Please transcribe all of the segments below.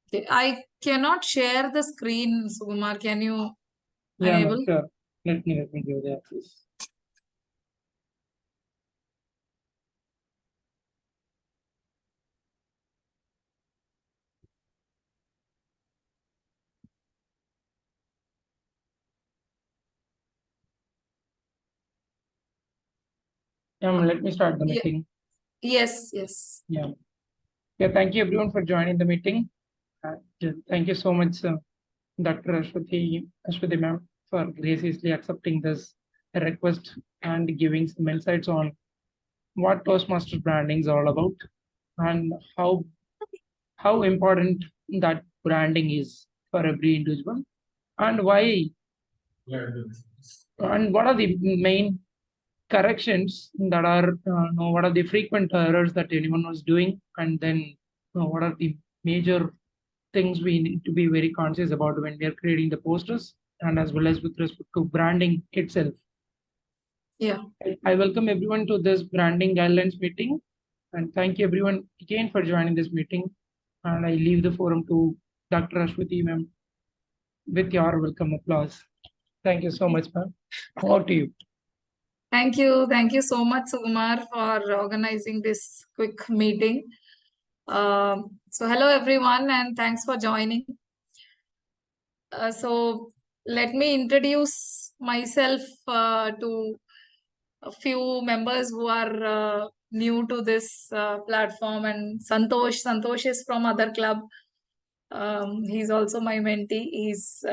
Okay. I cannot share the screen, Sukumar. Can you Yeah, ma'am, enable? sure. Let me give the access. Yeah, ma'am, let me start the meeting. Yes, yes. Yeah. Yeah, thank you everyone for joining the meeting. Yeah, thank you so much, Dr. Aswathy ma'am, for graciously accepting this request and giving some insights on what Toastmaster branding is all about and how important that branding is for every individual and why and what are the main corrections that are what are the frequent errors that anyone was doing and then what are the major things we need to be very conscious about when we are creating the posters and as well as with respect to branding itself. Yeah. I welcome everyone to this branding guidelines meeting and thank you everyone again for joining this meeting and I leave the forum to Dr. Ashwati ma'am with your welcome applause. Thank you so much ma'am. Over to you. Thank you. Thank you so much, Sukumar, for organizing this quick meeting. So hello everyone and thanks for joining. So let me introduce myself to a few members who are new to this platform, and Santosh is from other club. He's also my mentee. He's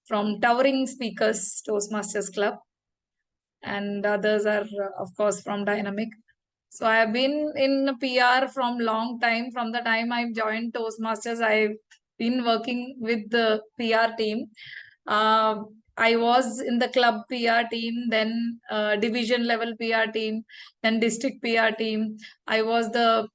from Towering Speakers Toastmasters Club, and others are of course from Dynamic. So I have been in PR from long time. From the time I joined Toastmasters, I've been working with the PR team. Uh, I was in the club PR team, then division level PR team, then district PR team. I was the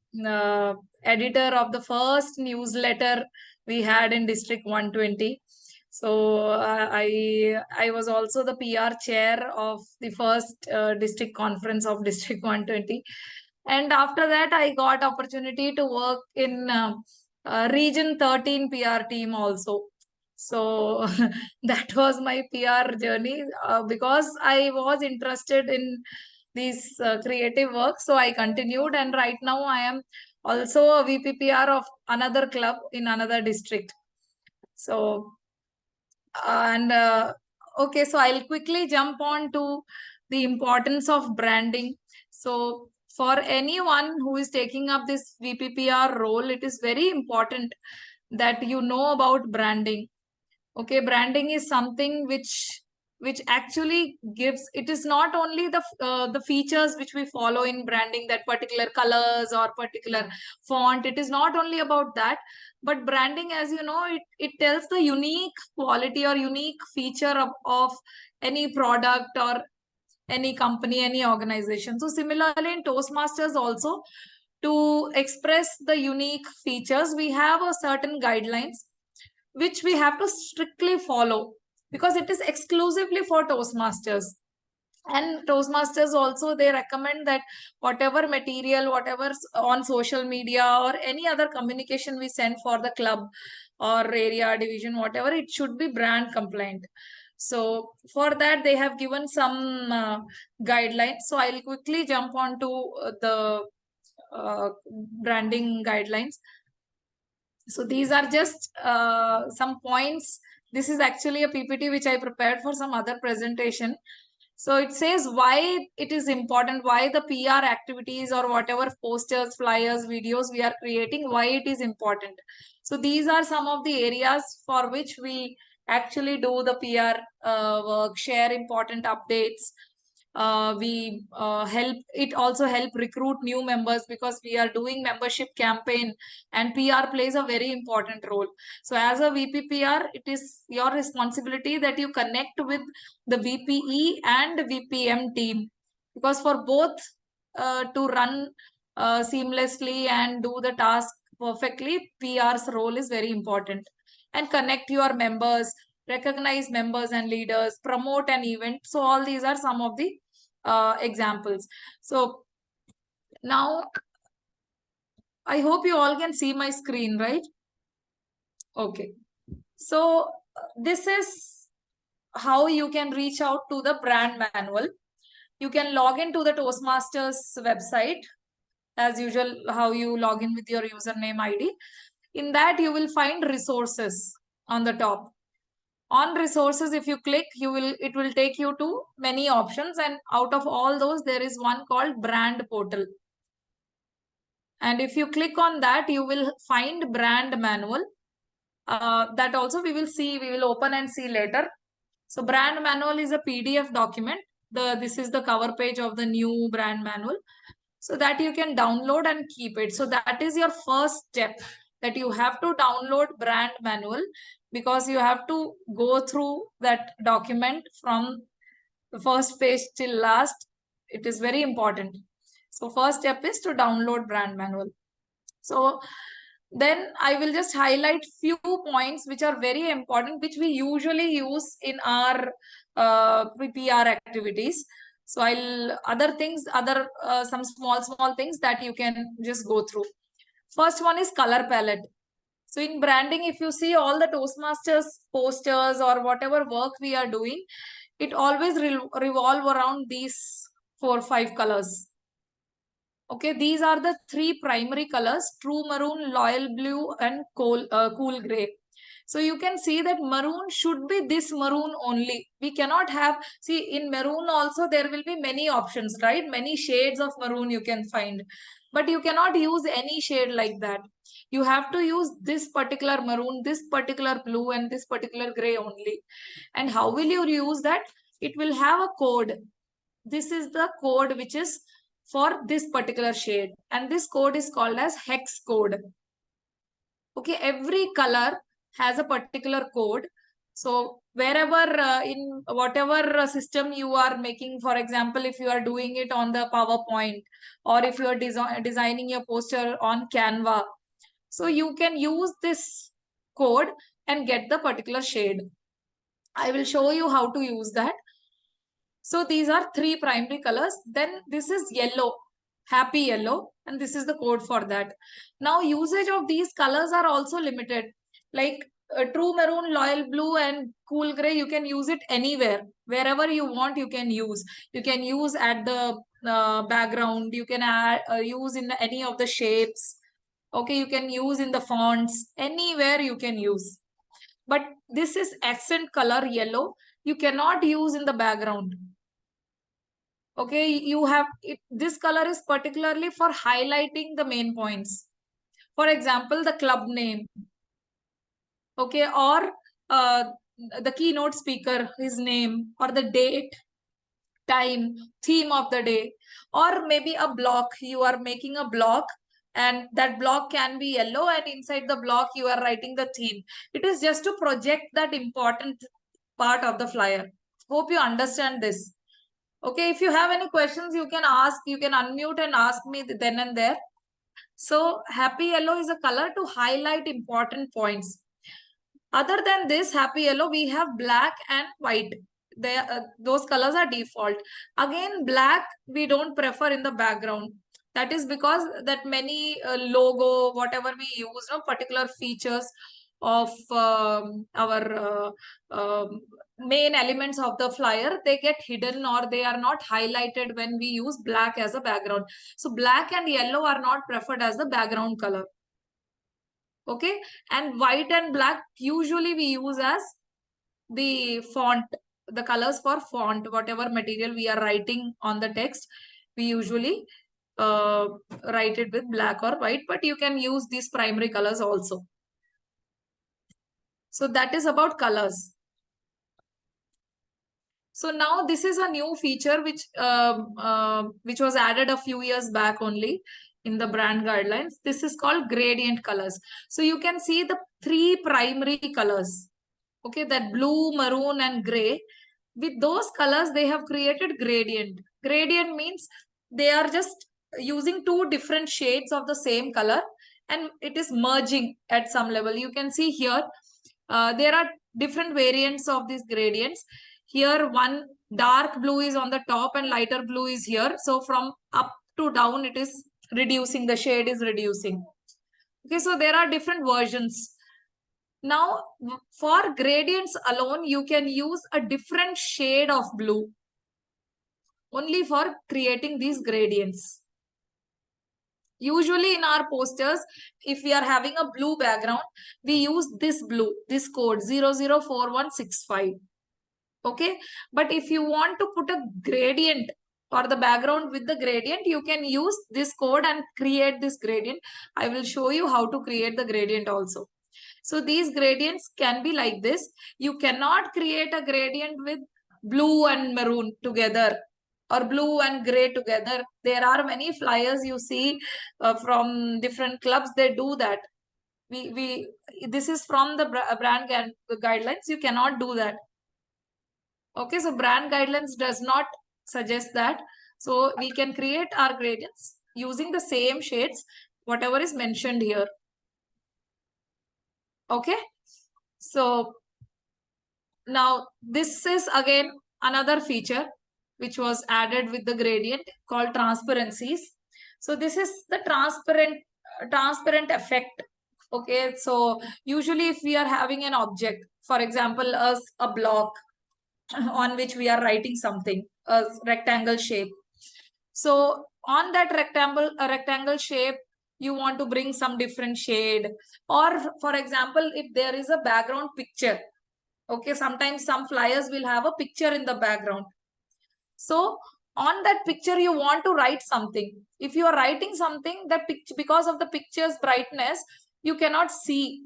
editor of the first newsletter we had in District 120. So I was also the PR chair of the first district conference of District 120, and after that I got opportunity to work in Region 13 PR team also. So that was my PR journey because I was interested in these creative work. So I continued, and right now I am also a VPPR of another club in another district. So and okay, so I'll quickly jump on to the importance of branding. So for anyone who is taking up this VPPR role, it is very important that you know about branding. Okay, branding is something which actually gives, it is not only the features which we follow in branding, that particular colors or particular font. It is not only about that, but branding, as you know, it tells the unique quality or unique feature of any product or any company, any organization. So similarly in Toastmasters also, to express the unique features, we have a certain guidelines which we have to strictly follow, because it is exclusively for Toastmasters. And Toastmasters also, they recommend that whatever material, whatever on social media or any other communication we send for the club or area division, whatever, it should be brand compliant. So for that they have given some guidelines. So I'll quickly jump on to the branding guidelines. So these are just some points. This is actually a PPT which I prepared for some other presentation. So it says why it is important, why the PR activities or whatever posters, flyers, videos we are creating, why it is important. So these are some of the areas for which we actually do the PR work, share important updates. We help, it also help recruit new members, because we are doing membership campaign, and PR plays a very important role. So as a VPPR, it is your responsibility that you connect with the VPE and VPM team, because for both to run seamlessly and do the task perfectly, PR's role is very important. And connect your members, recognize members and leaders, promote an event. So all these are some of the examples. So now I hope you all can see my screen, right? Okay. So this is how you can reach out to the brand manual. You can log into the Toastmasters website as usual, how you log in with your username ID. In that, you will find resources on the top. On resources, if you click, it will take you to many options, and out of all those, there is one called brand portal. And if you click on that, you will find brand manual. That also we will open and see later. So brand manual is a PDF document. This is the cover page of the new brand manual. So that you can download and keep it. So that is your first step, that you have to download brand manual, because you have to go through that document from the first page till last. It is very important. So first step is to download brand manual. So then I will just highlight few points which are very important, which we usually use in our PR activities. So some small things that you can just go through. First one is color palette. So in branding, if you see all the Toastmasters posters or whatever work we are doing, it always revolve around these 4 or 5 colors. Okay, these are the 3 primary colors: true maroon, loyal blue, and cool gray. So you can see that maroon should be this maroon only. We cannot have, see, in maroon also there will be many options, right? Many shades of maroon you can find. But you cannot use any shade like that. You have to use this particular maroon, this particular blue, and this particular gray only. And how will you use that? It will have a code. This is the code which is for this particular shade, and this code is called as hex code. Okay, every color has a particular code. So wherever in whatever system you are making, for example, if you are doing it on the PowerPoint, or if you are designing your poster on Canva, so you can use this code and get the particular shade. I will show you how to use that. So these are 3 primary colors. Then this is yellow, happy yellow, and this is the code for that. Now usage of these colors are also limited. Like true maroon, loyal blue, and cool gray, you can use it anywhere. Wherever you want, you can use. You can use at the background. You can use in any of the shapes. Okay, you can use in the fonts. Anywhere you can use. But this is accent color yellow. You cannot use in the background. Okay, you have it, this color is particularly for highlighting the main points. For example, the club name, okay, or uh, the keynote speaker, his name, or the date, time, theme of the day, or maybe a block. You are making a block, and that block can be yellow, and inside the block you are writing the theme. It is just to project that important part of the flyer. Hope you understand this. Okay, if you have any questions, you can ask, you can unmute and ask me then and there. So happy yellow is a color to highlight important points. Other than this happy yellow, we have black and white. Those colors are default. Again, black we don't prefer in the background. That is because that many logo, whatever we use, no particular features of our main elements of the flyer, they get hidden or they are not highlighted when we use black as a background. So black and yellow are not preferred as the background color. Okay, and white and black usually we use as the font, the colors for font, whatever material we are writing on the text, we usually write it with black or white, but you can use these primary colors also. So that is about colors. So now this is a new feature which was added a few years back only in the brand guidelines. This is called gradient colors. So you can see the 3 primary colors. Okay, that blue, maroon, and gray. With those colors, they have created gradient. Gradient means they are just using 2 different shades of the same color, and it is merging at some level. You can see here, there are different variants of these gradients. Here, one dark blue is on the top and lighter blue is here. So from up to down, it is reducing, the shade is reducing. Okay, so there are different versions. Now, for gradients alone, you can use a different shade of blue only for creating these gradients. Usually in our posters, if we are having a blue background, we use this blue, this code 004165. Okay. But if you want to put a gradient or the background with the gradient, you can use this code and create this gradient. I will show you how to create the gradient also. So these gradients can be like this. You cannot create a gradient with blue and maroon together or blue and gray together. There are many flyers you see from different clubs. They do that. This is from the brand guidelines. You cannot do that. Okay, so brand guidelines does not suggest that. So we can create our gradients using the same shades, whatever is mentioned here. Okay, so now this is again another feature which was added with the gradient called transparencies. So this is the transparent effect. Okay, so usually if we are having an object, for example, a block on which we are writing something, a rectangle shape. So on that rectangle shape, you want to bring some different shade. Or for example, if there is a background picture, okay, sometimes some flyers will have a picture in the background. So on that picture, you want to write something. If you are writing something, that picture, because of the picture's brightness, you cannot see.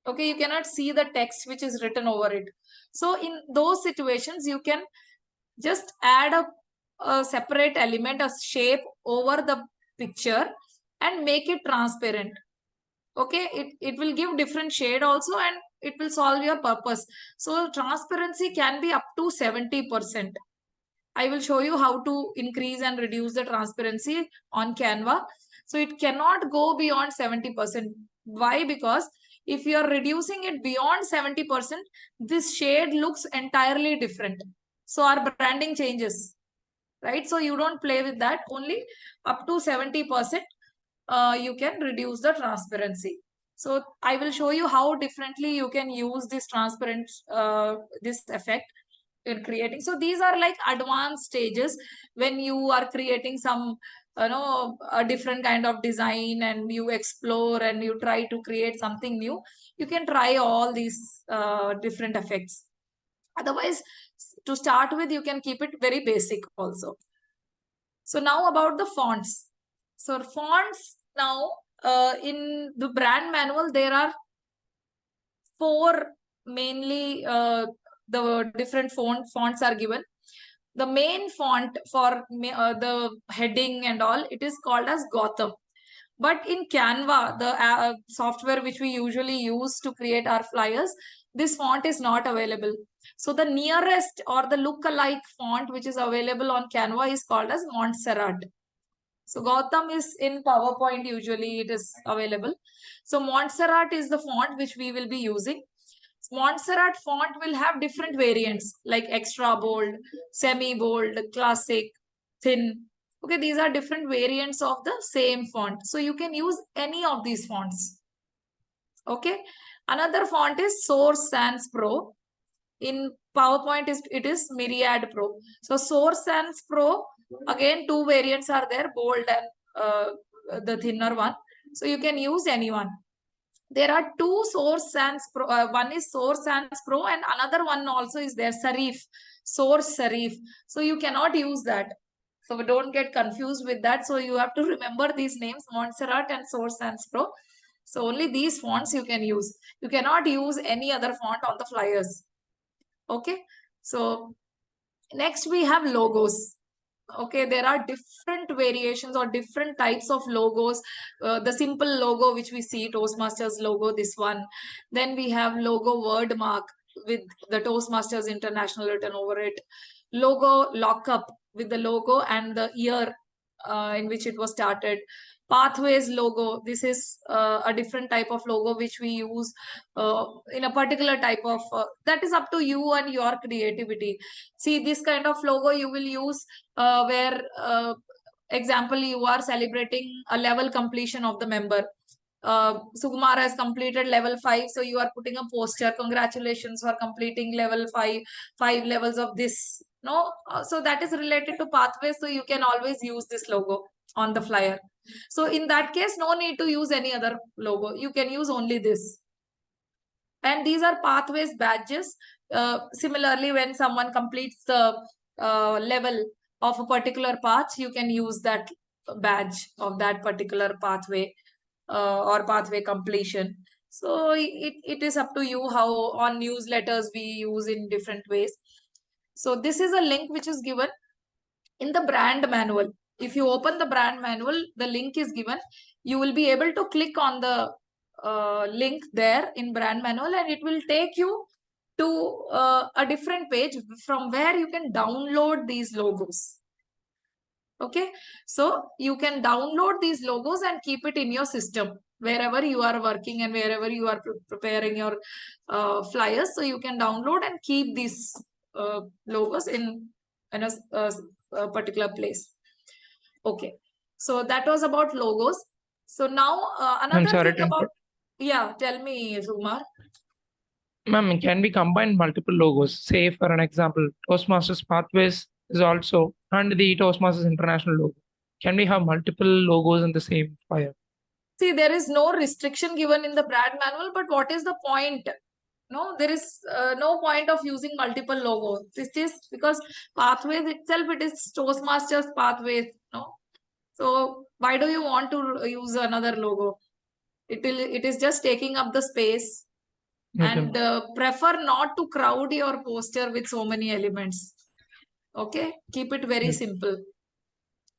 Okay, you cannot see the text which is written over it. So in those situations, you can just add a separate element, a shape over the picture and make it transparent. Okay, it will give different shade also and it will solve your purpose. So transparency can be up to 70%. I will show you how to increase and reduce the transparency on Canva. So it cannot go beyond 70%. Why? Because if you are reducing it beyond 70%, this shade looks entirely different. So our branding changes, right? So you don't play with that. Only up to 70%, you can reduce the transparency. So I will show you how differently you can use this this effect in creating. So these are like advanced stages when you are creating some, a different kind of design and you explore and you try to create something new. You can try all these different effects. Otherwise, to start with, you can keep it very basic also. So now about the fonts. So fonts now, in the brand manual, there are four mainly, the different fonts are given. The main font for the heading and all, it is called as Gotham. But in Canva, the software which we usually use to create our flyers, this font is not available. So the nearest or the look-alike font which is available on Canva is called as Montserrat. So Gotham is in PowerPoint, usually it is available. So Montserrat is the font which we will be using. Montserrat font will have different variants like extra bold, semi bold, classic, thin. Okay, these are different variants of the same font. So you can use any of these fonts. Okay, another font is Source Sans Pro. In PowerPoint, it is Myriad Pro. So Source Sans Pro, again, two variants are there, bold and the thinner one. So you can use any one. There are two Source Sans Pro. One is Source Sans Pro and another one also is there, Serif, Source Serif. So you cannot use that. So don't get confused with that. So you have to remember these names, Montserrat and Source Sans Pro. So only these fonts you can use. You cannot use any other font on the flyers. Okay. So next we have logos. Okay, there are different variations or different types of logos. The simple logo which we see, Toastmasters logo, this one. Then we have logo word mark with the Toastmasters International written over it. Logo lockup with the logo and the year in which it was started. Pathways logo, this is a different type of logo which we use in a particular type of, that is up to you and your creativity. See, this kind of logo you will use where, example, you are celebrating a level completion of the member. Sukumar has completed level 5, so you are putting a poster. Congratulations for completing level 5 levels of this. No, so that is related to pathways, so you can always use this logo on the flyer. So in that case, no need to use any other logo. You can use only this. And these are pathways badges. Similarly, when someone completes the level of a particular path, you can use that badge of that particular pathway or pathway completion. So it is up to you how on newsletters we use in different ways. So this is a link which is given in the brand manual. If you open the brand manual, the link is given. You will be able to click on the link there in brand manual, and it will take you to a different page from where you can download these logos. Okay, so you can download these logos and keep it in your system wherever you are working and wherever you are preparing your flyers. So you can download and keep these logos in a particular place. Okay, so that was about logos. So now I'm another sorry thing to about, interrupt. yeah, tell me, Sumar. Ma'am, can we combine multiple logos? Say, for an example, Toastmasters Pathways is also, and the Toastmasters International logo. Can we have multiple logos in the same flyer? See, there is no restriction given in the brand manual, but what is the point? No, there is no point of using multiple logos. This is because pathways itself, it is Toastmasters pathways. No, so why do you want to use another logo? It is just taking up the space, Okay. and prefer not to crowd your poster with so many elements. Okay, keep it very Yeah. simple.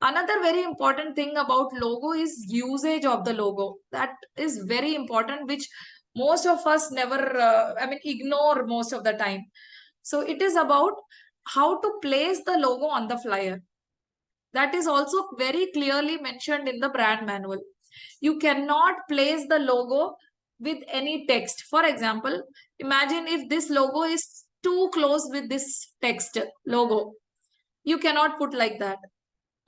Another very important thing about logo is usage of the logo. That is very important, which most of us never ignore most of the time. So it is about how to place the logo on the flyer. That is also very clearly mentioned in the brand manual. You cannot place the logo with any text. For example, imagine if this logo is too close with this text logo, you cannot put like that.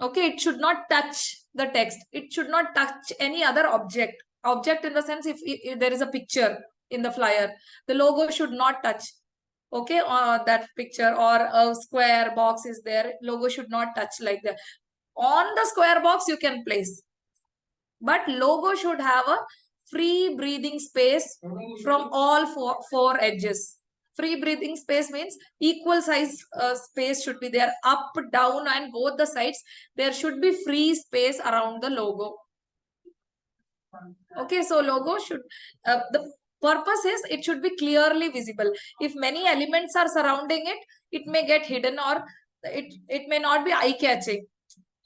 Okay, it should not touch the text. It should not touch any other object in the sense, if there is a picture in the flyer, the logo should not touch. Okay, that picture or a square box is there, logo should not touch like that. On the square box you can place, but logo should have a free breathing space from all four edges. Free breathing space means equal size space should be there, up, down, and both the sides. There should be free space around the logo. Okay, so logo should, the purpose is it should be clearly visible. If many elements are surrounding it, it may get hidden, or it may not be eye-catching.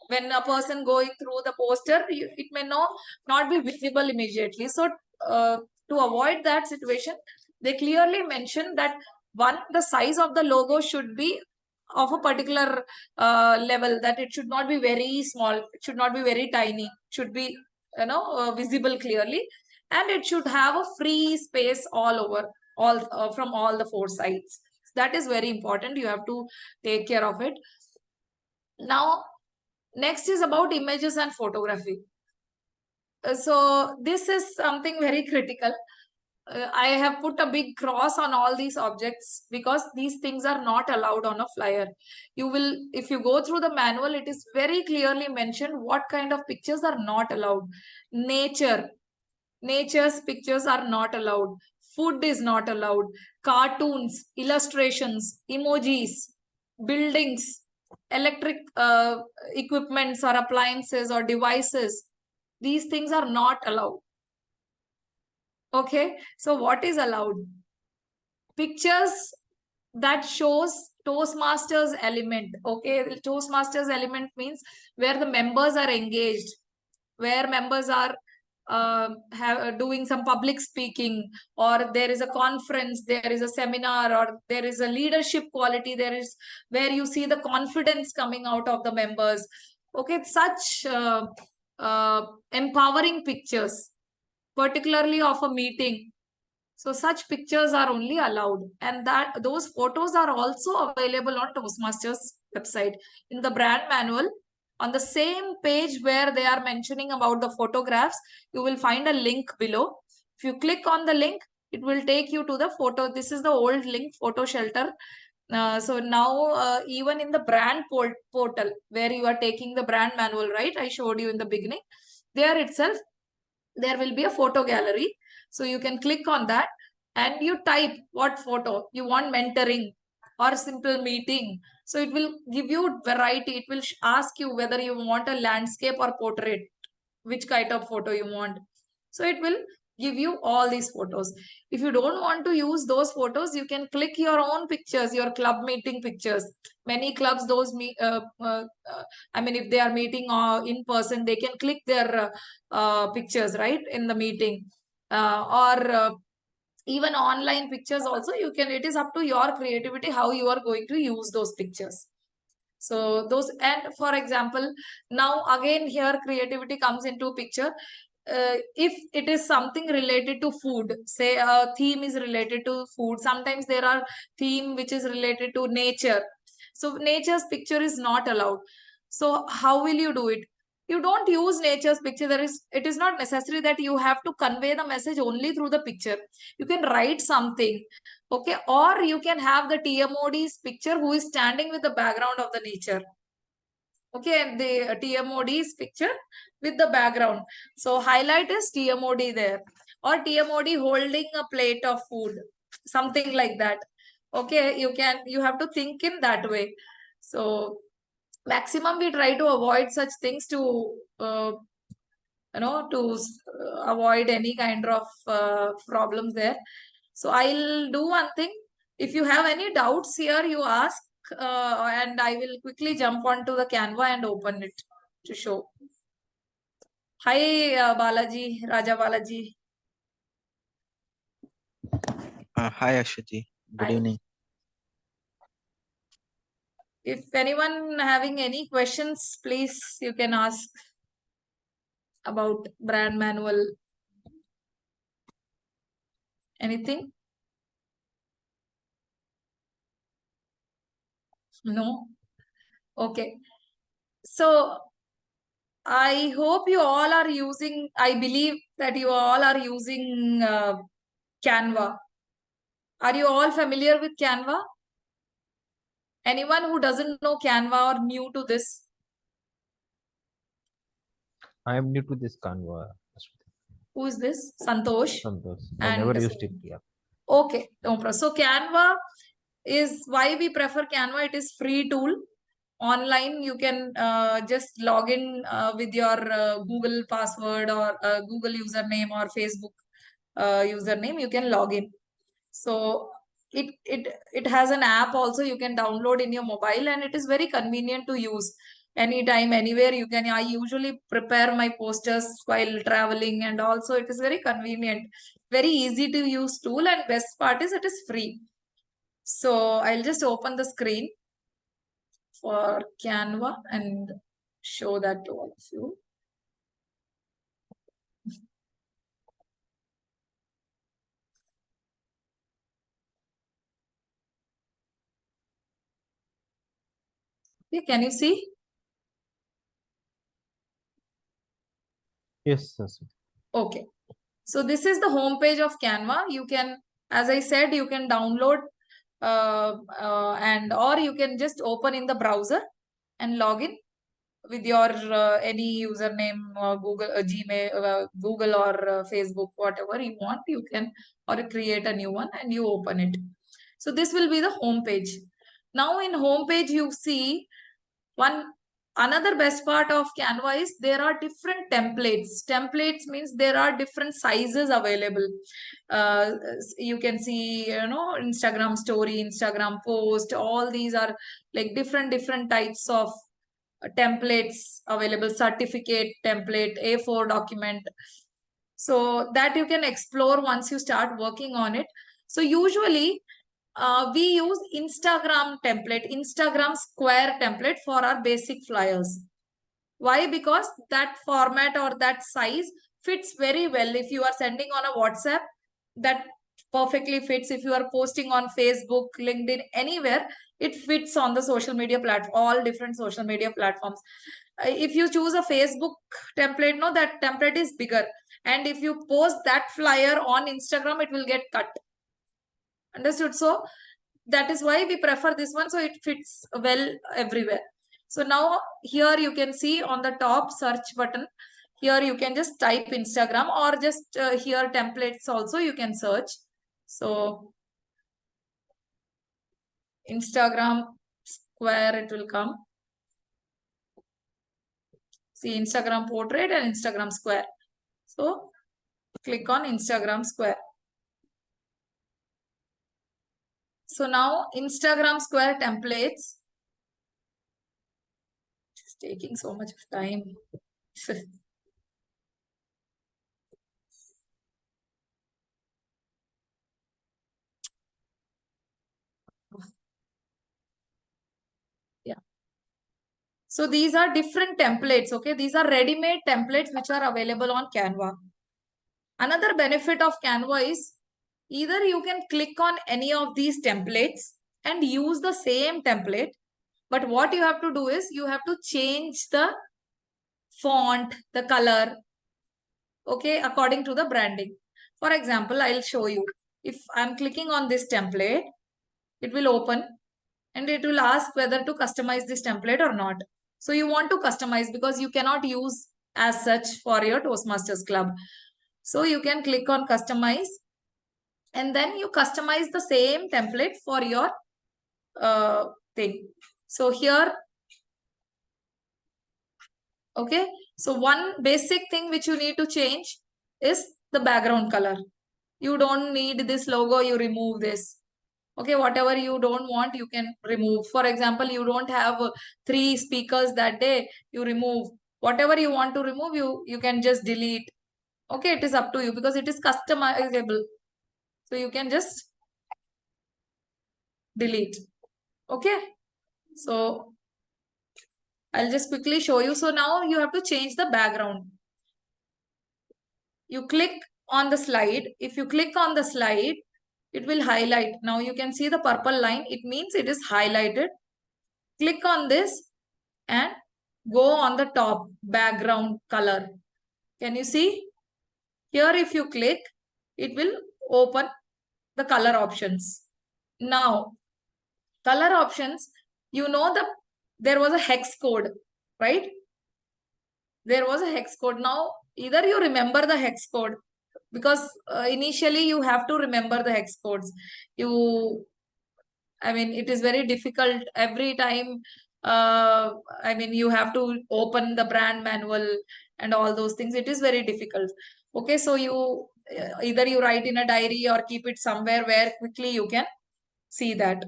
When a person going through the poster, it may not be visible immediately. So to avoid that situation, they clearly mention that one, the size of the logo should be of a particular level, that it should not be very small, it should not be very tiny, it should be visible clearly, and it should have a free space all over, all from all the four sides. That is very important. You have to take care of it. Now, next is about images and photography. So this is something very critical. I have put a big cross on all these objects because these things are not allowed on a flyer. You will, if you go through the manual, it is very clearly mentioned what kind of pictures are not allowed. Nature's pictures are not allowed. Food is not allowed. Cartoons, illustrations, emojis, buildings, electric equipments or appliances or devices. These things are not allowed. Okay, so what is allowed? Pictures that shows Toastmasters element. Okay, Toastmasters element means where the members are engaged, where members are doing some public speaking, or there is a conference, there is a seminar, or there is a leadership quality, there is where you see the confidence coming out of the members. Okay, such empowering pictures, particularly of a meeting. So such pictures are only allowed, and that those photos are also available on Toastmasters website. In the brand manual, On the same page where they are mentioning about the photographs, you will find a link below. If you click on the link, it will take you to the photo. This is the old link, photo shelter. So now even in the brand portal where you are taking the brand manual, right? I showed you in the beginning. There itself, there will be a photo gallery. So you can click on that and you type what photo you want, mentoring or simple meeting. So it will give you variety. It will ask you whether you want a landscape or portrait, which kind of photo you want. So it will give you all these photos. If you don't want to use those photos, you can click your own pictures, your club meeting pictures. Many clubs, I mean, if they are meeting in person, they can click their pictures, right, in the meeting. Or even online pictures also, you can, it is up to your creativity how you are going to use those pictures. So those, and for example, now again here creativity comes into picture. If it is something related to food, say a theme is related to food, sometimes there are theme which is related to nature. So nature's picture is not allowed. So how will you do it? You don't use nature's picture. It is not necessary that you have to convey the message only through the picture. You can write something. Okay, or you can have the TMOD's picture who is standing with the background of the nature. Okay, and the TMOD's picture with the background. So highlight is TMOD there, or TMOD holding a plate of food, something like that. Okay, you have to think in that way. So maximum we try to avoid such things to avoid any kind of problems there. So I'll do one thing. If you have any doubts here, you ask, and I will quickly jump onto the Canva and open it to show. Hi, Balaji, Raja Balaji. Hi, Aswathy. Good Hi. evening. If anyone having any questions, please you can ask about brand manual. Anything? No? Okay. So I hope you all are using, I believe that you all are using Canva. Are you all familiar with Canva? Anyone who doesn't know Canva or new to this? I am new to this Canva. Who is this? Santosh. Santosh. I And never used it. Yeah. okay, no problem. So Canva is why we prefer Canva. It is free tool. Online, you can just log in with your Google password or Google username or Facebook username. You can log in. So it has an app also you can download in your mobile, and it is very convenient to use anytime, anywhere. You can, I usually prepare my posters while traveling, and also it is very convenient, very easy to use tool, and best part is it is free. So I'll just open the screen for Canva and show that to all of you. Okay, can you see? Yes, yes. Okay. So this is the home page of Canva. You can, as I said, you can download and or you can just open in the browser and log in with your any username, Google, Gmail, Google or Facebook, whatever you want. You can or create a new one and you open it. So this will be the home page. Now in home page you see another best part of Canva is there are different templates. Templates means there are different sizes available. You can see, Instagram story, Instagram post, all these are like different types of templates available, certificate template, A4 document. So that you can explore once you start working on it. So usually we use Instagram template, Instagram square template for our basic flyers. Why? Because that format or that size fits very well. If you are sending on a WhatsApp, that perfectly fits. If you are posting on Facebook, LinkedIn, anywhere, it fits on the social media platform, all different social media platforms. if you choose a Facebook template, no, that template is bigger. And if you post that flyer on Instagram, it will get cut. Understood? So that is why we prefer this one. So it fits well everywhere. So now here you can see on the top search button, here you can just type Instagram, or just here templates also you can search. So Instagram square, it will come. See, Instagram portrait and Instagram square. So click on Instagram square. So now Instagram square templates. It's taking so much of time. Yeah. So these are different templates. Okay. These are ready-made templates which are available on Canva. Another benefit of Canva is either you can click on any of these templates and use the same template. But what you have to do is you have to change the font, the color, okay, according to the branding. For example, I'll show you. If I'm clicking on this template, it will open and it will ask whether to customize this template or not. So you want to customize because you cannot use as such for your Toastmasters club. So you can click on customize and then you customize the same template for your thing. So here, okay. So one basic thing which you need to change is the background color. You don't need this logo, you remove this. Okay, whatever you don't want, you can remove. For example, you don't have 3 speakers that day, you remove. Whatever you want to remove, you can just delete. Okay, it is up to you because it is customizable. So you can just delete. Okay, so I'll just quickly show you. So now you have to change the background. You click on the slide. If you click on the slide, it will highlight. Now you can see the purple line. It means it is highlighted. Click on this and go on the top background color. Can you see? Here if you click, it will open the color options. Now, color options, you know there was a hex code, right? There was a hex code. Now, either you remember the hex code because initially you have to remember the hex codes. I mean, it is very difficult every time. I mean, you have to open the brand manual and all those things. It is very difficult. Okay, so you either you write in a diary or keep it somewhere where quickly you can see that.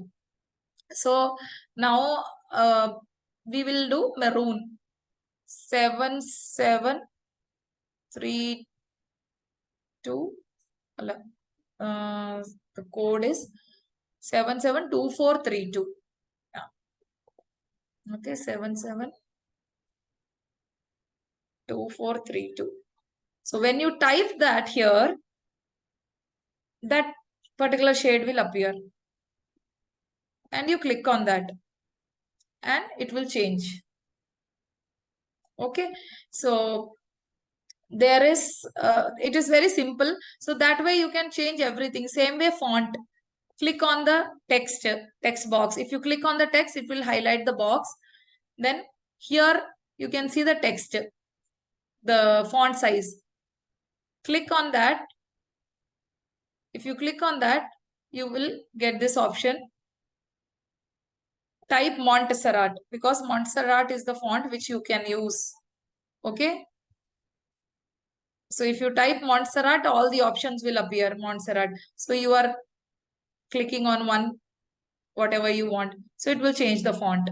So now we will do maroon 7732. The code is 772432. Yeah. Okay, 772432. So when you type that here, that particular shade will appear. And you click on that and it will change. Okay, so there is, it is very simple. So that way you can change everything. Same way font. Click on the text box. If you click on the text, it will highlight the box. Then here you can see the text, the font size. Click on that. If you click on that, you will get this option. Type Montserrat because Montserrat is the font which you can use. Okay. So if you type Montserrat, all the options will appear Montserrat. So you are clicking on one, whatever you want. So it will change the font.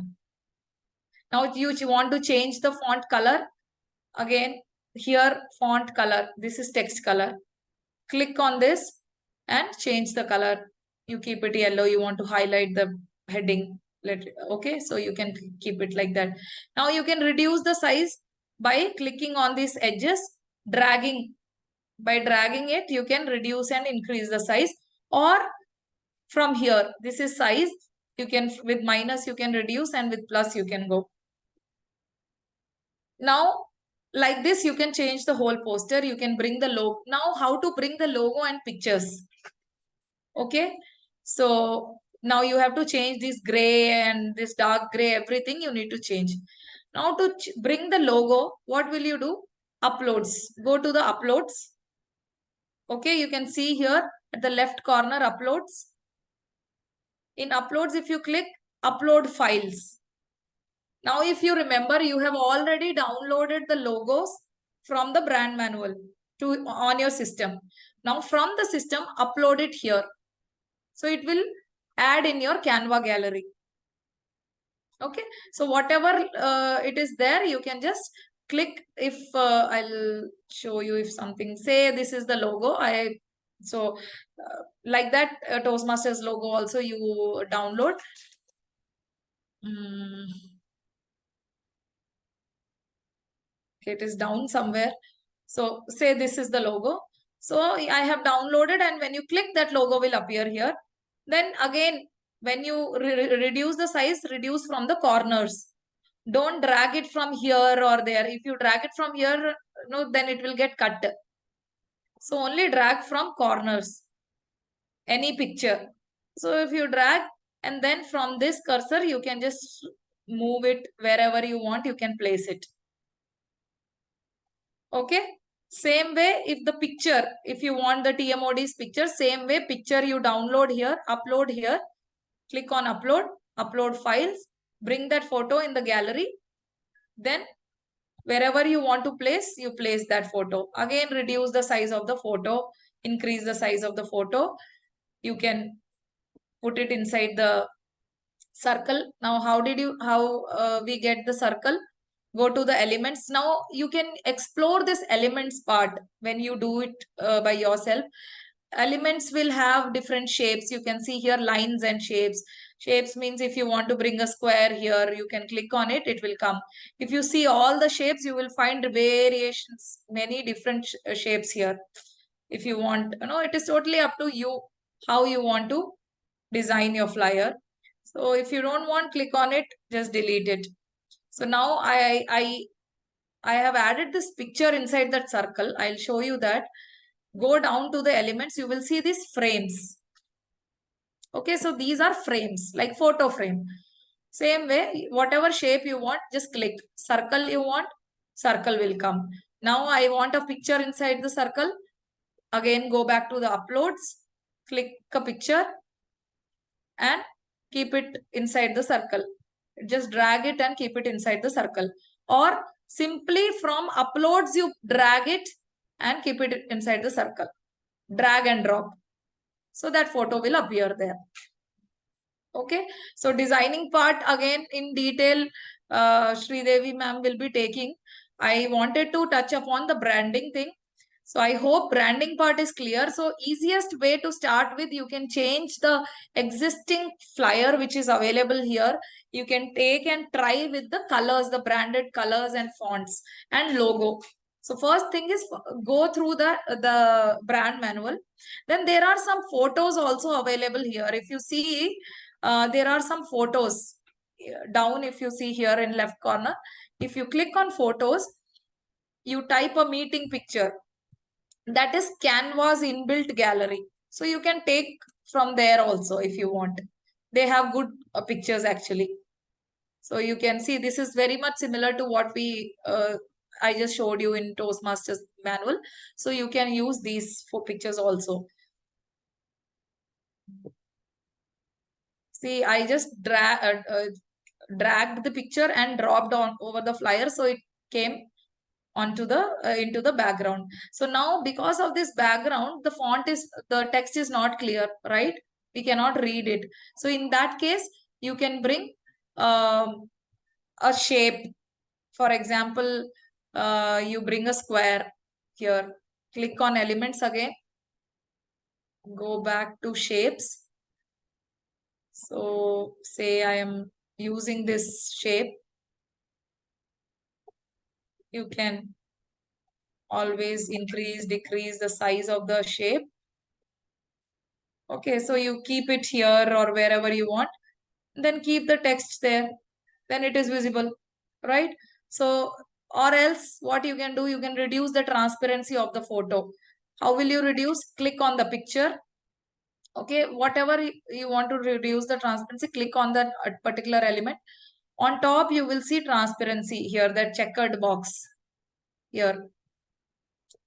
Now if you want to change the font color, again, here font color, this is text color. Click on this and change the color. You keep it yellow, you want to highlight the heading. Okay, so you can keep it like that. Now you can reduce the size by clicking on these edges, dragging. By dragging it, you can reduce and increase the size, or from here, this is size. You can, with minus, you can reduce, and with plus, you can go. Now, like this, you can change the whole poster. You can bring the logo. Now, how to bring the logo and pictures? Okay. So now you have to change this gray and this dark gray, everything you need to change. Now to bring the logo, what will you do? Uploads. Go to the uploads. Okay, you can see here at the left corner, uploads. In uploads, if you click upload files. Now, if you remember, you have already downloaded the logos from the brand manual on your system. Now, from the system, upload it here. So it will add in your Canva gallery. Okay, so whatever it is there, you can just click. If I'll show you if something, say this is the logo. Like that Toastmasters logo also you download. Okay, it is down somewhere. So say this is the logo. So I have downloaded, and when you click, that logo will appear here. Then again, when you reduce the size, reduce from the corners. Don't drag it from here or there. If you drag it from here, no, then it will get cut. So only drag from corners, any picture. So if you drag, and then from this cursor, you can just move it wherever you want, you can place it. Okay. Same way, if the picture, if you want the TMOD's picture, same way, picture you download here, upload here, click on upload, upload files, bring that photo in the gallery. Then wherever you want to place, you place that photo. Again, reduce the size of the photo, increase the size of the photo. You can put it inside the circle. Now, how we get the circle? Go to the elements. Now you can explore this elements part when you do it by yourself. Elements will have different shapes. You can see here lines and shapes. Shapes means if you want to bring a square here, you can click on it, it will come. If you see all the shapes, you will find variations, many different shapes here. If you want, it is totally up to you how you want to design your flyer. So if you don't want, click on it, just delete it. So now I have added this picture inside that circle. I'll show you that. Go down to the elements. You will see these frames. Okay, so these are frames, like photo frame. Same way, whatever shape you want, just click. Circle you want, circle will come. Now I want a picture inside the circle. Again, go back to the uploads. Click a picture and keep it inside the circle. Just drag it and keep it inside the circle. Or simply from uploads, you drag it and keep it inside the circle. Drag and drop. So that photo will appear there. Okay. So designing part again in detail, Sridevi ma'am will be taking. I wanted to touch upon the branding thing. So I hope branding part is clear. So easiest way to start with, you can change the existing flyer which is available here. You can take and try with the colors, the branded colors and fonts and logo. So first thing is go through the brand manual. Then there are some photos also available here. If you see, there are some photos down. If you see here in left corner, if you click on photos, you type a meeting picture. That is Canva's inbuilt gallery. So you can take from there also if you want. They have good pictures actually. So you can see this is very much similar to what I just showed you in Toastmasters manual. So you can use these for pictures also. See, I just dragged the picture and dropped on over the flyer. So it came onto the into the background. So now because of this background, the text is not clear, right? We cannot read it. So in that case, you can bring a shape. For example, you bring a square here. Click on elements again. Go back to shapes. So say I am using this shape. You can always increase, decrease the size of the shape. Okay, so you keep it here or wherever you want. Then keep the text there. Then it is visible, right? So Or else what you can do, you can reduce the transparency of the photo. How will you reduce? Click on the picture. Okay, whatever you want to reduce the transparency, click on that particular element. On top, you will see transparency here, that checkered box here.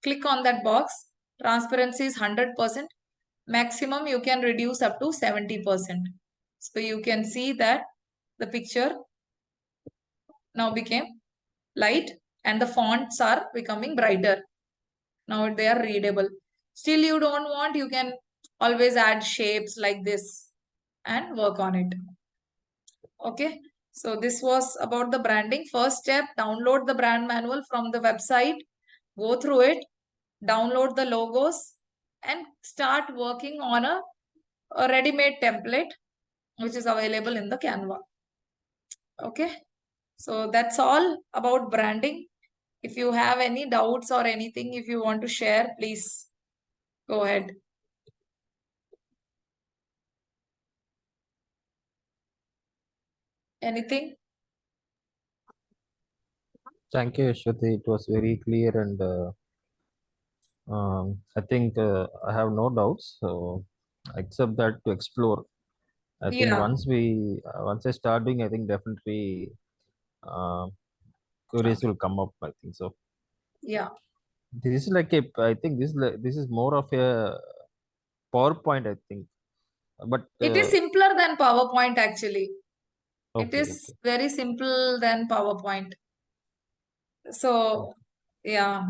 Click on that box. Transparency is 100%. Maximum you can reduce up to 70%. So you can see that the picture now became light and the fonts are becoming brighter. Now they are readable. Still you don't want, you can always add shapes like this and work on it. Okay. So this was about the branding. First step, download the brand manual from the website, go through it, download the logos and start working on a ready-made template which is available in the Canva. Okay. So that's all about branding. If you have any doubts or anything, if you want to share, please go ahead. Anything? Thank you, Aswathy. It was very clear, and I think I have no doubts. So, except that to explore. I think Yeah. once I start doing, I think definitely queries will come up. I think so. Yeah. This is like a. I think this is more of a PowerPoint. I think, but It is simpler than PowerPoint actually. It okay, is very simple than PowerPoint. So, yeah.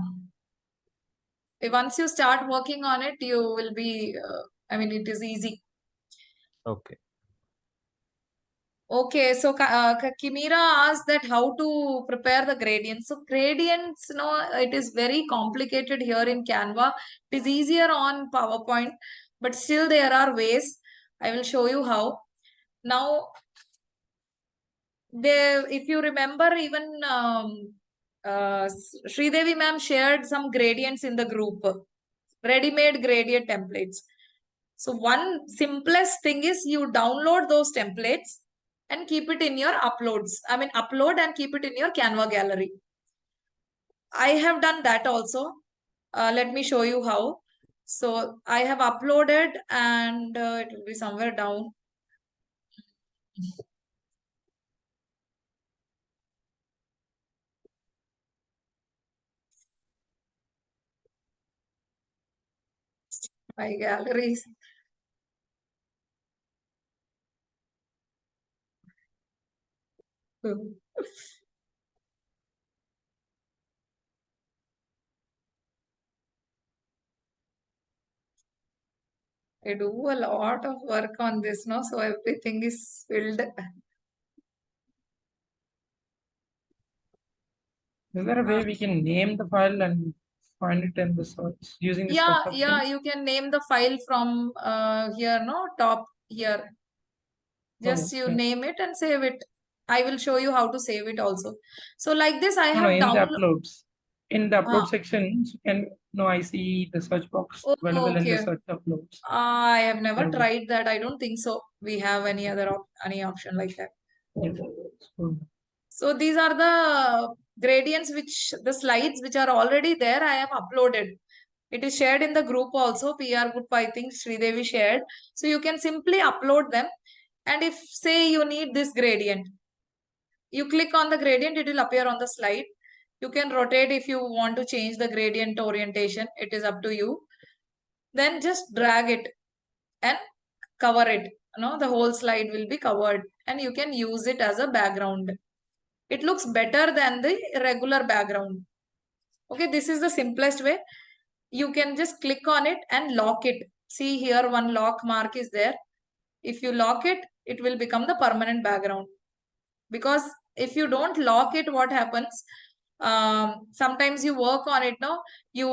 Once you start working on it, you will be, I mean, it is easy. okay. Okay, so Kimira asked that how to prepare the gradients. So gradients, it is very complicated here in Canva. It is easier on PowerPoint, but still there are ways. I will show you how. Now, if you remember, even Sridevi ma'am shared some gradients in the group, ready-made gradient templates. So one simplest thing is you download those templates and keep it in your uploads. I mean, upload and keep it in your Canva gallery. I have done that also. Let me show you how. So I have uploaded and it will be somewhere down. My galleries. I do a lot of work on this, no? So everything is filled. Is there a way we can name the file and find it in the search using the search option? Yeah, you can name the file from here, no? Top here. Just you Okay. name it and save it. I will show you how to save it also. So like this, I No, have in the downloaded. uploads. In the upload section, you can I see the search box Oh, available in the okay. search uploads. I have never Yeah. tried that. I don't think so. We have any other any option like that. Yeah. So these are the gradients the slides which are already there. I have uploaded. It is shared in the group also. PR group, I think Sridevi shared. So you can simply upload them. And if say you need this gradient, you click on the gradient, it will appear on the slide. You can rotate if you want to change the gradient orientation. It is up to you. Then just drag it and cover it. The whole slide will be covered and you can use it as a background. It looks better than the regular background. Okay, this is the simplest way. You can just click on it and lock it. See here, one lock mark is there. If you lock it, it will become the permanent background. Because if you don't lock it, what happens? Sometimes you work on it, no? You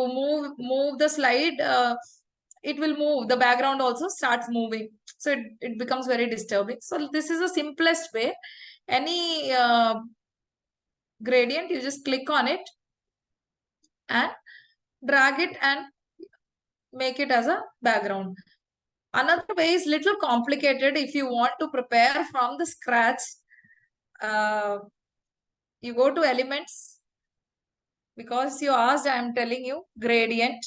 move the slide, it will move. The background also starts moving. So it becomes very disturbing. So this is the simplest way. Any gradient, you just click on it and drag it and make it as a background. Another way is little complicated. If you want to prepare from the scratch, you go to elements, Because you asked, I am telling you gradient.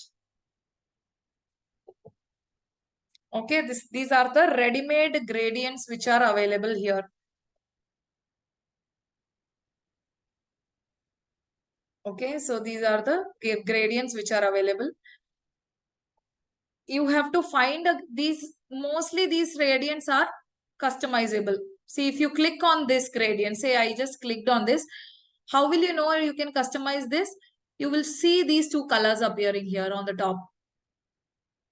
Okay, these are the ready-made gradients which are available here. Okay, so these are the gradients which are available. You have to find mostly these gradients are customizable. See, if you click on this gradient, say I just clicked on this, how will you know you can customize this? You will see these two colors appearing here on the top.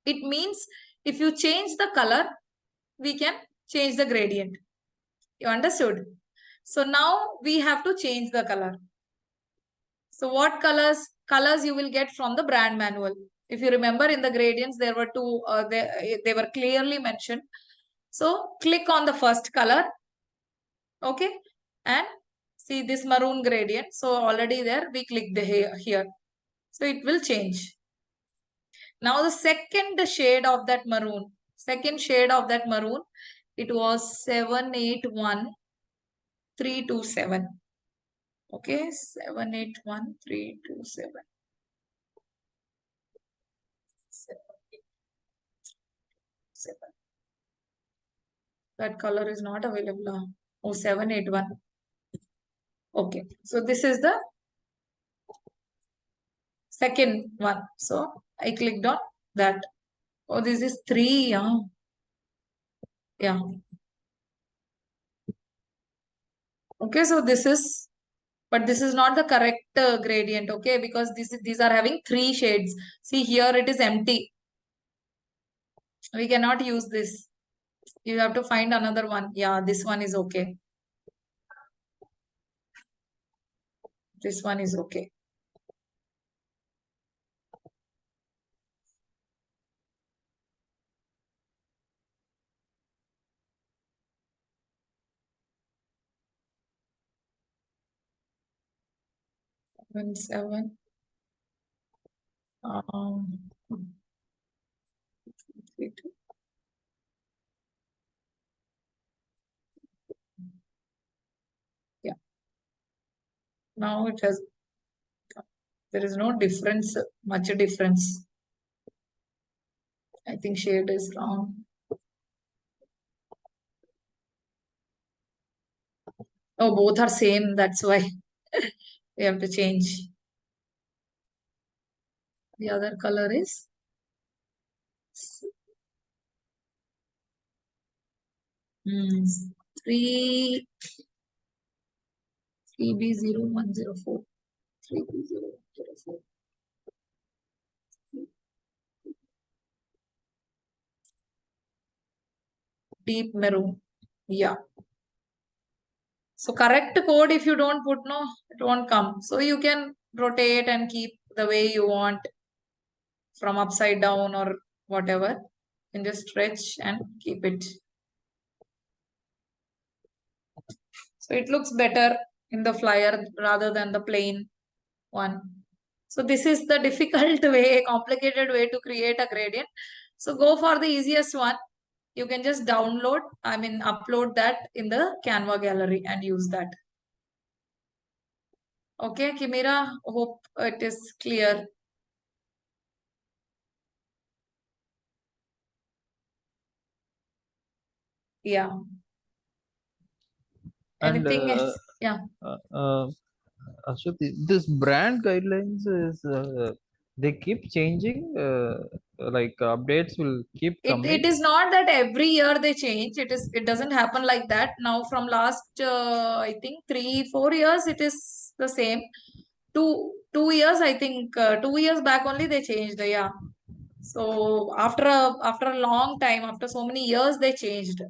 It means if you change the color, we can change the gradient. You understood? So now we have to change the color. So what colors you will get from the brand manual? If you remember in the gradients, there were two, they were clearly mentioned. So click on the first color. Okay. And see this maroon gradient. So already there, we clicked here. So it will change. Now the second shade of that maroon, it was 781327. Okay, 781327. That color is not available. Oh, 781. Okay, so this is the second one. So I clicked on that. Oh, this is 3. Yeah. Okay, so this is, but this is not the correct gradient. Okay, because these are having 3 shades. See here it is empty. We cannot use this. You have to find another one. Yeah, this one is okay. This one is okay. Seven. Um, 3, 2. Yeah. Now it has, there is no difference, much difference. I think shade is wrong. Oh, both are same. That's why we have to change. The other color is 3 3B0104. 3B0104. Deep maroon. Yeah. So correct code, if you don't put, no, it won't come. So you can rotate and keep the way you want from upside down or whatever. And just stretch and keep it. So it looks better in the flyer rather than the plain one. So this is the difficult way, complicated way to create a gradient. So go for the easiest one. You can just upload that in the Canva gallery and use that. Okay, Kimira, hope it is clear. Yeah. And Anything else? Yeah. Ashwati, this brand guidelines is they keep changing. Like updates will keep coming. It is not that every year they change. It doesn't happen like that. Now from last I think 3-4 years it is the same. Two years I think 2 years back only they changed. Yeah. So after a long time, after so many years, they changed.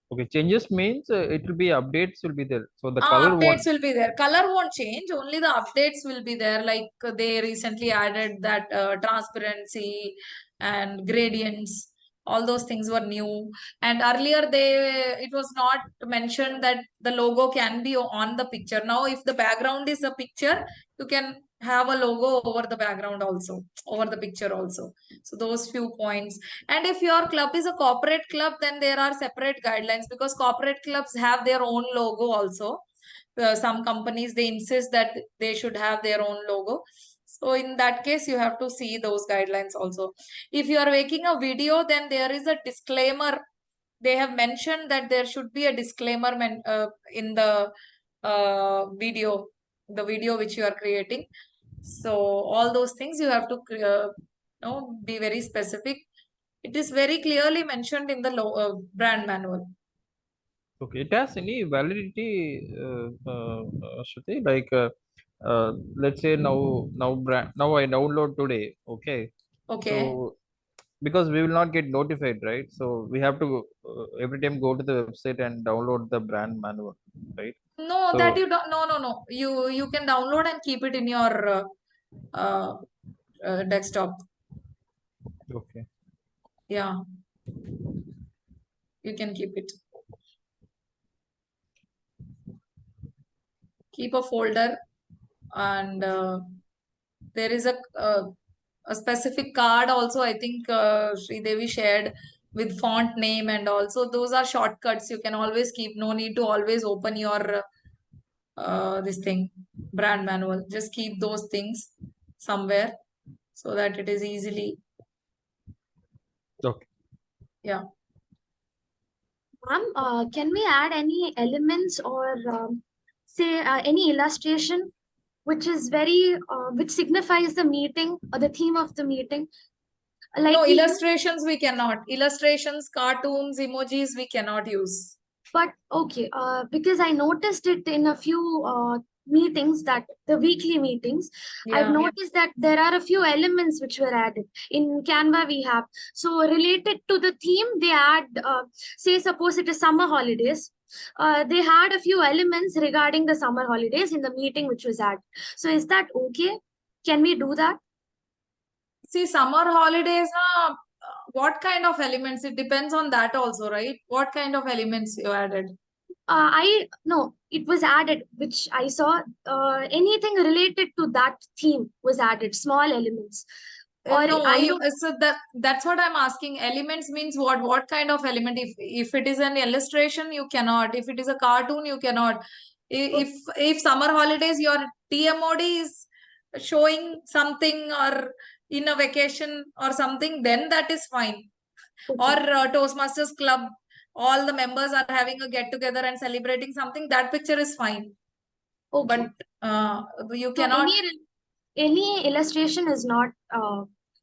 Okay, changes means it will be updates will be there. So the color Updates won't. will be there. Color won't change. Only the updates will be there. Like they recently added that transparency and gradients. All those things were new. And earlier it was not mentioned that the logo can be on the picture. Now, if the background is a picture, you can have a logo over the background also, over the picture also. So those few points. And if your club is a corporate club, then there are separate guidelines because corporate clubs have their own logo also. Some companies, they insist that they should have their own logo. So in that case, you have to see those guidelines also. If you are making a video, then there is a disclaimer. They have mentioned that there should be a disclaimer in the video which you are creating. So all those things you have to be very specific. It is very clearly mentioned in the brand manual. Okay, it has any validity, Shruti? Like, let's say now I download today. Okay, Okay. so because we will not get notified, right? So we have to every time go to the website and download the brand manual, right? No, that So you don't. No. You can download and keep it in your uh, desktop. okay, Yeah, you can keep it. Keep a folder, and there is a specific card also. I think Sri Devi shared with font name, and also those are shortcuts. You can always keep. No need to always open your this thing brand manual. Just keep those things somewhere so that it is easily. okay. Yeah. Ma'am, can we add any elements or say any illustration which is which signifies the meeting or the theme of the meeting? Like No, we use, illustrations we cannot. Illustrations, cartoons, emojis we cannot use. but okay, because I noticed it in a few meetings, that the weekly meetings, I've Yeah. noticed that there are a few elements which were added in Canva. We have, so related to the theme, they add, say, suppose it is summer holidays. They had a few elements regarding the summer holidays in the meeting which was added. So is that okay? Can we do that? See, summer holidays, what kind of elements? It depends on that also, right? What kind of elements you added? I no, it was added, which I saw. Anything related to that theme was added, small elements. Or No, I don't. so that's what I'm asking. Elements means what? What kind of element? If it is an illustration, you cannot. If it is a cartoon, you cannot. If summer holidays, your TMOD is showing something or in a vacation or something, then that is fine. Or Okay. Toastmasters Club, all the members are having a get together and celebrating something, that picture is fine. Okay. But you So cannot. any illustration is not.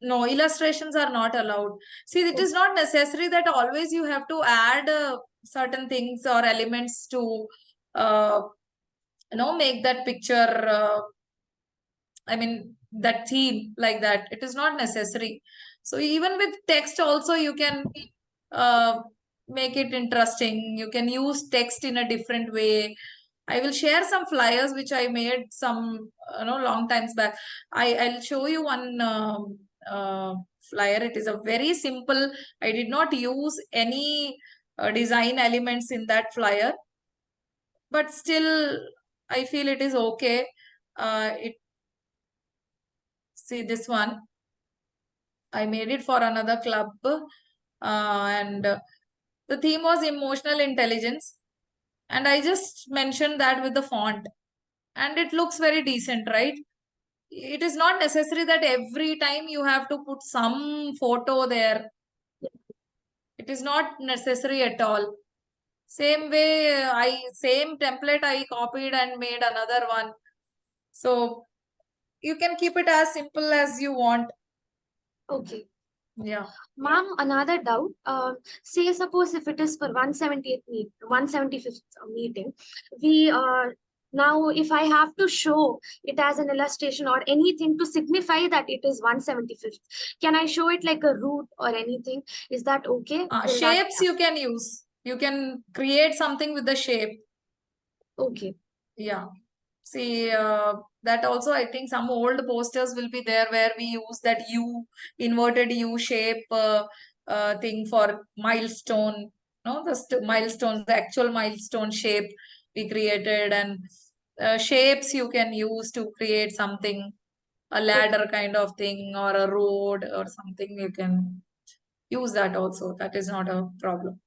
No, illustrations are not allowed. See, it is not necessary that always you have to add certain things or elements to, uh, make that picture. I mean, that theme like that. It is not necessary. So even with text also, you can uh, make it interesting. You can use text in a different way. I will share some flyers which I made some long times back. I'll show you one flyer. It is a very simple. I did not use any design elements in that flyer, but still I feel it is okay. It See this one. I made it for another club, and the theme was emotional intelligence, and I just mentioned that with the font, and it looks very decent, right? It is not necessary that every time you have to put some photo there. It is not necessary at all. Same way, same template I copied and made another one. So you can keep it as simple as you want. Okay. Yeah. Ma'am, another doubt. Say, suppose if it is for 175th meeting, we now if I have to show it as an illustration or anything to signify that it is 175th, can I show it like a root or anything? Is that okay? Will that Shapes you can use. You can create something with the shape. okay? Yeah. See, that also I think some old posters will be there where we use that inverted U shape thing for milestone. No, the milestones, the actual milestone shape we created, and shapes you can use to create something, a ladder kind of thing or a road or something. You can use that also. That is not a problem.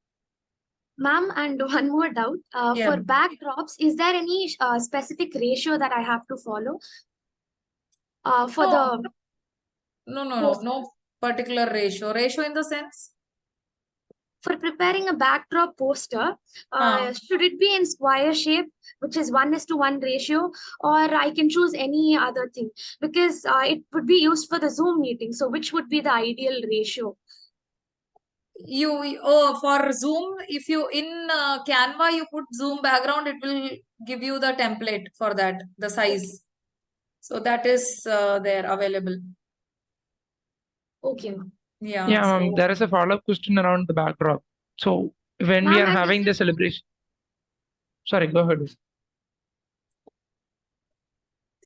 Ma'am, and one more doubt. Yeah. For backdrops, is there any specific ratio that I have to follow? For No, the no particular ratio. Ratio in the sense? for preparing a backdrop poster, Ah. should it be in square shape, which is 1:1 ratio, or I can choose any other thing? Because it would be used for the Zoom meeting. So which would be the ideal ratio? For Zoom, if you in Canva you put Zoom background, it will give you the template for that, the size. So that is there available. Okay, ma'am. Yeah. Yeah, So there is a follow-up question around the backdrop. So when we Ma'am, are and having is the it celebration, sorry, go ahead.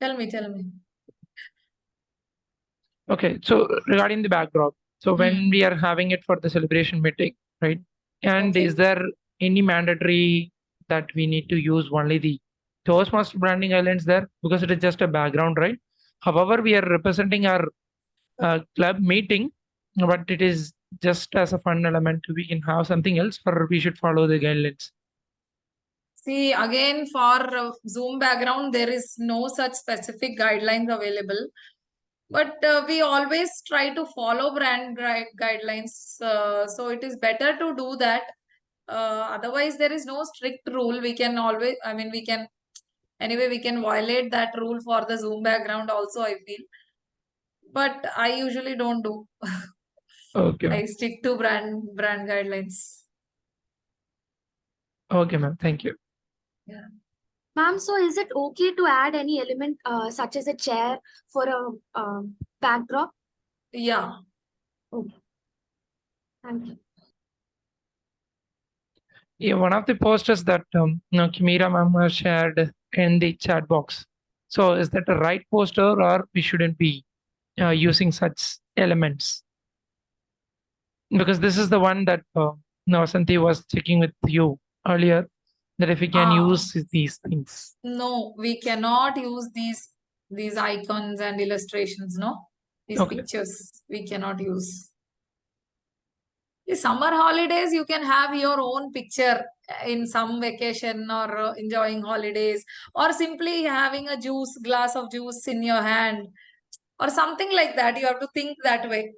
tell me. Okay, so regarding the backdrop, so when we are having it for the celebration meeting, right? And Okay. is there any mandatory that we need to use only the Toastmaster branding guidelines there? Because it is just a background, right? However, we are representing our club meeting, but it is just as a fun element. We can have something else, or we should follow the guidelines. See, again, for Zoom background, there is no such specific guidelines available. But we always try to follow brand guidelines. So it is better to do that. Otherwise, there is no strict rule. We can always, anyway, we can violate that rule for the Zoom background also, I feel. But I usually don't do. Okay, I stick to brand guidelines. okay, ma'am. Thank you. Yeah. Ma'am, so is it okay to add any element such as a chair for a backdrop? Yeah. Okay. Thank you. Yeah, one of the posters that Kimira ma'am has shared in the chat box. So is that a right poster, or we shouldn't be using such elements? Because this is the one that Santi was checking with you earlier, that if we can use these things. No, we cannot use these icons and illustrations, no? These Okay. pictures we cannot use. The summer holidays, you can have your own picture in some vacation or enjoying holidays, or simply having a glass of juice in your hand, or something like that. You have to think that way.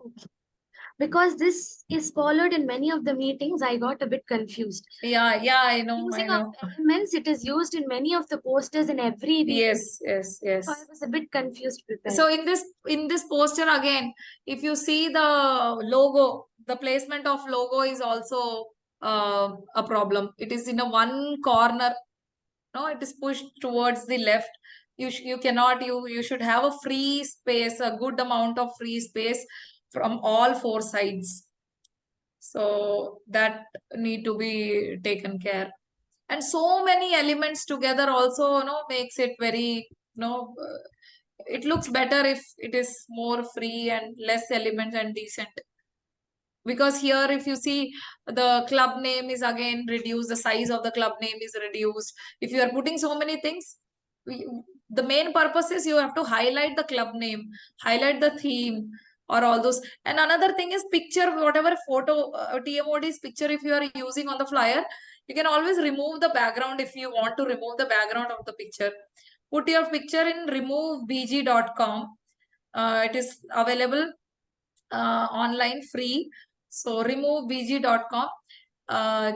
Okay. Because this is followed in many of the meetings, I got a bit confused. Yeah, I know. Using of elements, it is used in many of the posters in every meeting. Yes. So I was a bit confused preparing. So in this poster again, if you see the logo, the placement of logo is also a problem. It is in a one corner. No, it is pushed towards the left. You cannot, you should have a free space, a good amount of free space from all four sides. So that need to be taken care. And so many elements together also, makes it very, it looks better if it is more free and less elements and decent. Because here, if you see, the club name is again reduced, the size of the club name is reduced. If you are putting so many things, the main purpose is you have to highlight the club name, highlight the theme, or all those. And another thing is picture, whatever photo, TMOD's picture, if you are using on the flyer, you can always remove the background if you want to remove the background of the picture. Put your picture in removebg.com. It is available online free. So removebg.com.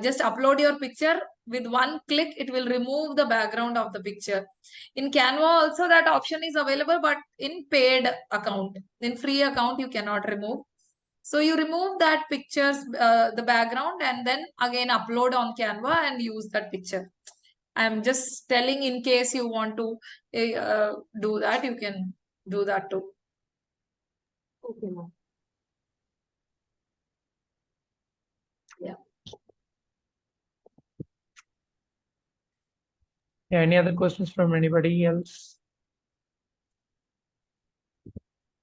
Just upload your picture. With one click, it will remove the background of the picture. In Canva also that option is available, but in paid account. In free account, you cannot remove. So you remove that pictures, the background, and then again upload on Canva and use that picture. I'm just telling in case you want to do that, you can do that too. Okay, ma'am. Yeah. Yeah, any other questions from anybody else?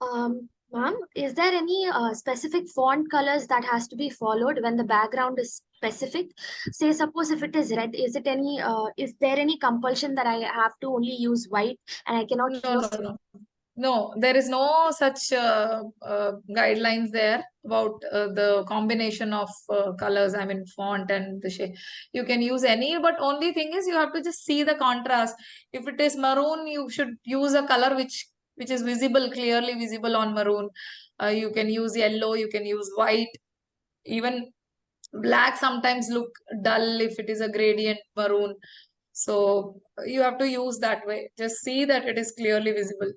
Ma'am, is there any specific font colors that has to be followed when the background is specific? Say, suppose if it is red, is there any compulsion that I have to only use white and I cannot use? No, there is no such guidelines there about the combination of colors. I mean, font and the shade. You can use any, but only thing is you have to just see the contrast. If it is maroon, you should use a color which is visible, clearly visible on maroon. You can use yellow. You can use white. Even black sometimes look dull if it is a gradient maroon. So you have to use that way. Just see that it is clearly visible.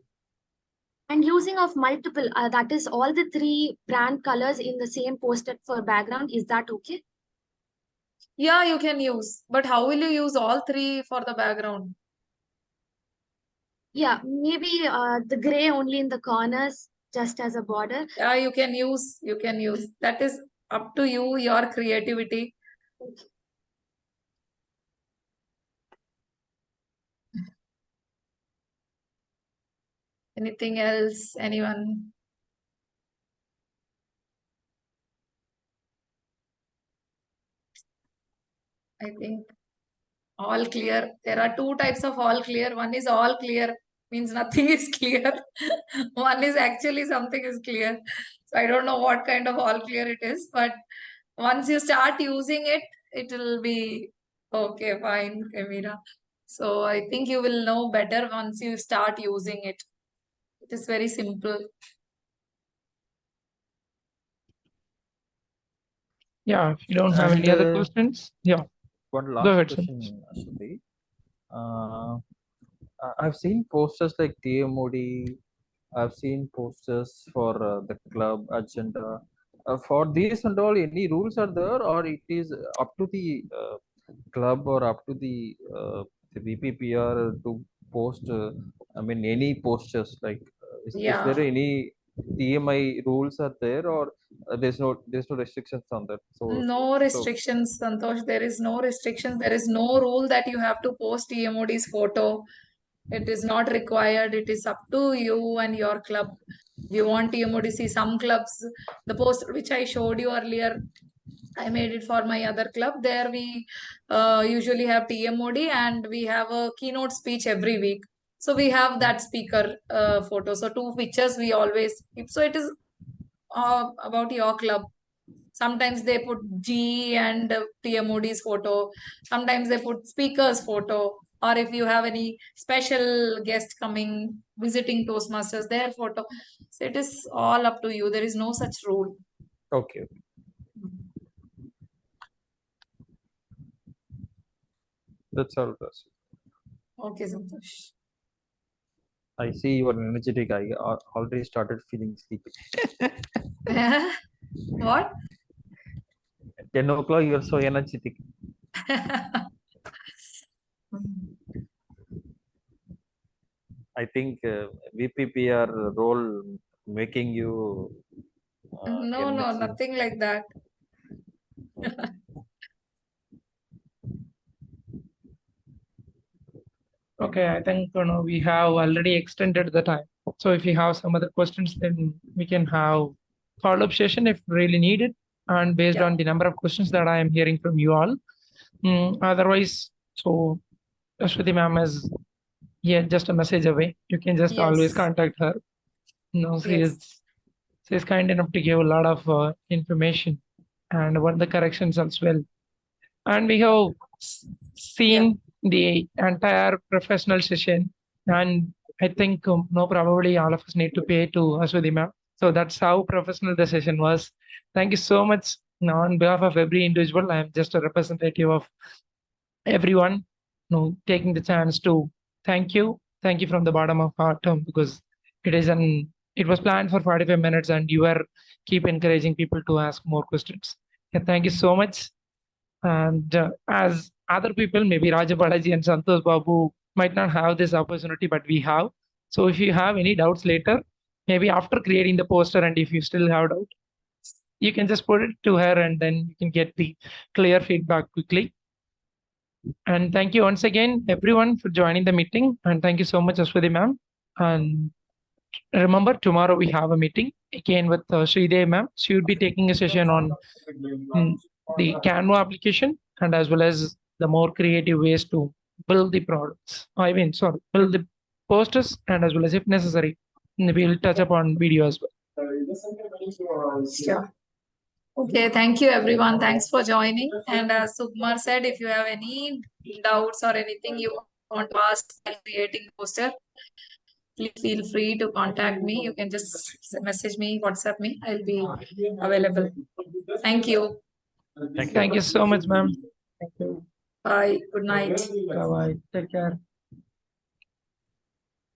And using of multiple, that is all the three brand colors in the same poster for background, is that okay? Yeah, you can use, but how will you use all three for the background? Yeah, maybe the gray only in the corners, just as a border. Yeah, you can use, you can use. That is up to you, your creativity. Okay. Anything else? Anyone? I think all clear. There are two types of all clear. One is all clear, means nothing is clear. One is actually something is clear. So I don't know what kind of all clear it is, but once you start using it, it will be okay, fine, Kamira. So I think you will know better once you start using it. It is very simple. Yeah, if you don't have any other questions, yeah. One Go last ahead, question, Ashwati. I've seen posters like TMOD. I've seen posters for the club agenda. For these and all, any rules are there, or it is up to the club or up to the VPPR to post? I mean, any posters like is Yeah. there any TMI rules are there, or there's no restrictions on that? No restrictions, Santosh. There is no restrictions. There is no rule that you have to post TMOD's photo. It is not required. It is up to you and your club. If you want TMOD, see some clubs, the poster which I showed you earlier, I made it for my other club. There we usually have TMOD and we have a keynote speech every week. So we have that speaker photo. So two pictures we always keep. So it is about your club. Sometimes they put G and TMOD's photo. Sometimes they put speaker's photo. Or if you have any special guest coming, visiting Toastmasters, their photo. So it is all up to you. There is no such rule. Okay. That's all. Okay, Santosh. I see you are energetic. I already started feeling sleepy. What? 10 o'clock, you are so energetic. I think VPPR role making you No, energy. nothing like that. Okay, I think we have already extended the time. So if you have some other questions, then we can have follow-up session if really needed, and based Yeah. on the number of questions that I am hearing from you all. Otherwise, so Ashwati ma'am is just a message away. You can just always Yes. contact her. No, Yes. she's kind enough to give a lot of information and what the corrections as well. And we have seen the entire professional session, and I think no, probably all of us need to pay to Aswati ma'am. So that's how professional the session was. Thank you so much. Now, on behalf of every individual, I am just a representative of everyone, taking the chance to thank you from the bottom of our heart, because it was planned for 45 minutes and you are keep encouraging people to ask more questions. Thank you so much. And as other people, maybe Raja Balaji and Santosh Babu might not have this opportunity, but we have. So if you have any doubts later, maybe after creating the poster, and if you still have doubt, you can just put it to her and then you can get the clear feedback quickly. And thank you once again, everyone, for joining the meeting. And thank you so much, Aswati ma'am. And remember, tomorrow we have a meeting again with Sridevi ma'am. She will be taking a session on the Canva application and as well as the more creative ways to build the products. Build the posters and as well as if necessary, we'll touch upon video as well. Sure. Okay, thank you everyone. Thanks for joining. And as Sukmar said, if you have any doubts or anything you want to ask while creating poster, please feel free to contact me. You can just message me, WhatsApp me. I'll be available. Thank you. Thank you. Thank you so much, ma'am. Thank you. Bye. Good night. Bye bye. Take care.